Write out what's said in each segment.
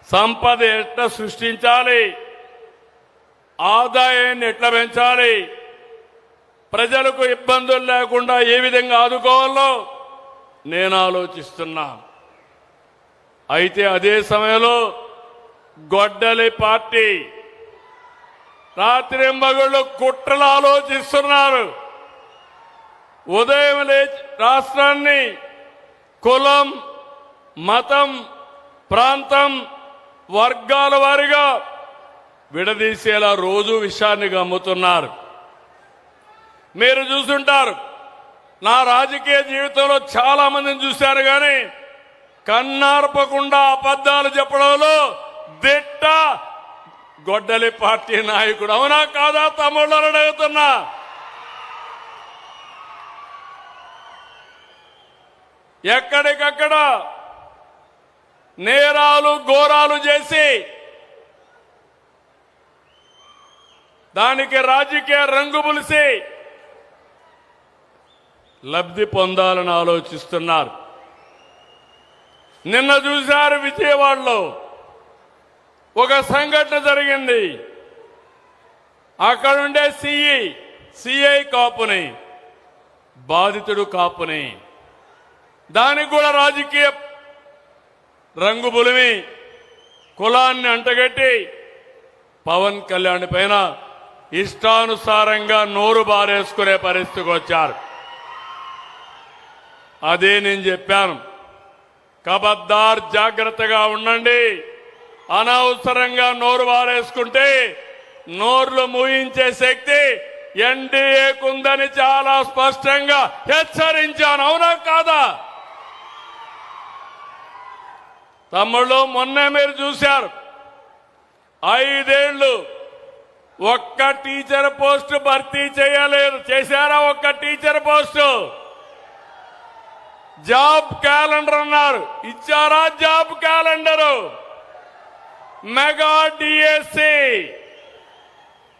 సంపద ఎట్లా సృష్టించాలి, ఆదాయాన్ని ఎట్లా పెంచాలి, ప్రజలకు ఇబ్బందులు లేకుండా ఏ విధంగా ఆదుకోవాలో నేను ఆలోచిస్తున్నా. అయితే అదే సమయంలో గొడ్డలి పార్టీ రాత్రింబగళ్ళు కుట్రలు ఆలోచిస్తున్నారు. ఉదయం లేచి రాష్ట్రాన్ని కులం, మతం, ప్రాంతం, వర్గాల వారిగా విడదీసేలా రోజు విషయాన్ని గమ్ముతున్నారు. మీరు చూసుంటారు, నా రాజకీయ జీవితంలో చాలా మందిని చూశారు, కానీ కన్నార్పకుండా అబద్ధాలు చెప్పడంలో దిట్ట గొడ్డలి పార్టీ నాయకుడు. అవునా కాదా తమ్ముళ్ళని అడుగుతున్నా. ఎక్కడికక్కడ నేరాలు ఘోరాలు చేసి దానికి రాజకీయ రంగు పులిసి లబ్ధి పొందాలని ఆలోచిస్తున్నారు. నిన్న చూశారు విజయవాడలో ఒక సంఘటన జరిగింది. అక్కడుండే సిఐ కాపుని, బాధితుడు కాపుని, దానికి కూడా రాజకీయ రంగు బులిమి కులాన్ని అంటగట్టి పవన్ కళ్యాణ్ పైన ఇష్టానుసారంగా నోరు బారేసుకునే పరిస్థితికి వచ్చారు. అదే నేను చెప్పాను, ఖబర్దార్ జాగ్రత్తగా ఉండండి. అనవసరంగా నోరు బారేసుకుంటే నోర్లు మూయించే శక్తి ఎన్డీఏకుందని చాలా స్పష్టంగా హెచ్చరించాను. అవునా కాదా తమ్ముళ్ళు? మొన్నే మీరు చూశారు, 5 ఏళ్లు ఒక్క టీచర్ పోస్టు భర్తీ చేయలేరు. చేశారా ఒక్క టీచర్ పోస్టు? జాబ్ క్యాలెండర్ అన్నారు, ఇచ్చారా జాబ్ క్యాలెండరు? మెగా డిఎస్సి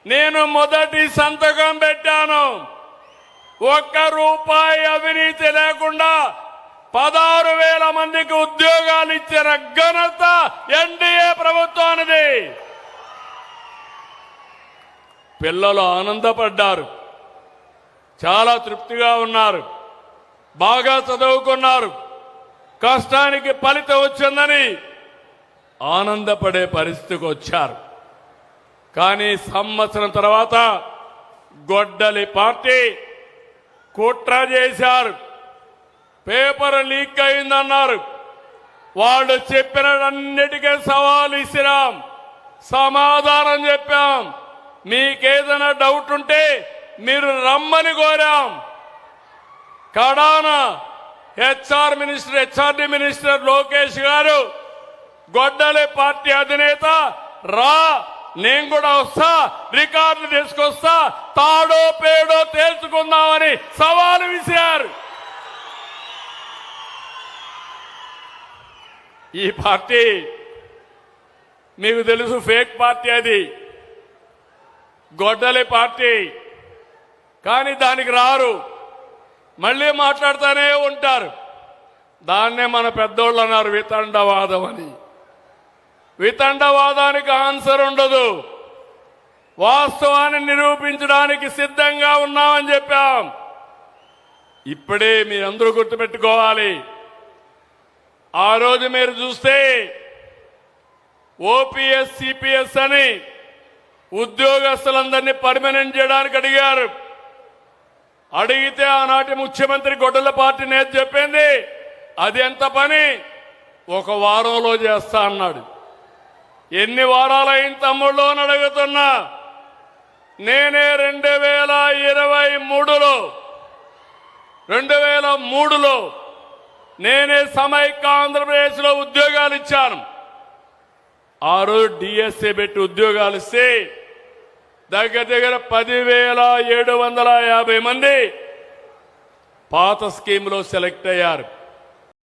నేను మొదటి సంతకం పెట్టాను. ₹1 అవినీతి లేకుండా 16,000 మందికి ఉద్యోగాలు ఇచ్చిన ఘనత ఎన్డీఏ ప్రభుత్వానిది. పిల్లలు ఆనందపడ్డారు, చాలా తృప్తిగా ఉన్నారు, బాగా చదువుకున్నారు, కష్టానికి ఫలితం వచ్చిందని ఆనందపడే పరిస్థితికి వచ్చారు. కానీ సంవత్సరం తర్వాత గొడ్డలి పార్టీ కుట్ర చేశారు. పేపర్ లీక్ అయిందన్నారు. వాళ్ళు చెప్పినన్నిటికీ సవాల్ ఇసిరాం, సమాధానం చెప్పాం. మీకేదైనా డౌట్ ఉంటే మీరు రమ్మని కోరాం. కడాన హెచ్ఆర్డీ మినిస్టర్ లోకేష్ గారు, గొడ్డలి పార్టీ అధినేత, రా నేను కూడా వస్తా, రికార్డులు తీసుకొస్తా, తాడో పేడో తేల్చుకుందామని సవాలు విసిరారు. ఈ పార్టీ మీకు తెలుసు, ఫేక్ పార్టీ అది, గొడ్డలి పార్టీ. కానీ దానికి రారు, మళ్ళీ మాట్లాడుతూనే ఉంటారు. దాన్నే మన పెద్దోళ్ళు అన్నారు వితండవాదం అని. వితండవాదానికి ఆన్సర్ ఉండదు. వాస్తవాన్ని నిరూపించడానికి సిద్ధంగా ఉన్నామని చెప్పాం. ఇప్పుడే మీరందరూ గుర్తుపెట్టుకోవాలి, ఆ రోజు మీరు చూస్తే ఓపీఎస్ సిపిఎస్ అని ఉద్యోగస్తులందరినీ పర్మనెంట్ చేయడానికి అడిగారు. అడిగితే ఆనాటి ముఖ్యమంత్రి గొడ్డల పార్టీ నేత చెప్పింది, అది ఎంత పని 1 వారంలో చేస్తా అన్నాడు. ఎన్ని వారాలైన తమ్ముళ్ళు అని అడుగుతున్నా. నేనే 2003లో నేనే సమైక్య ఆంధ్రప్రదేశ్లో ఉద్యోగాలు ఇచ్చాను. ఆ రోజు డిఎస్సీ పెట్టి ఉద్యోగాలు ఇస్తే దగ్గర 10,750 మంది పాత స్కీమ్లో సెలెక్ట్ అయ్యారు.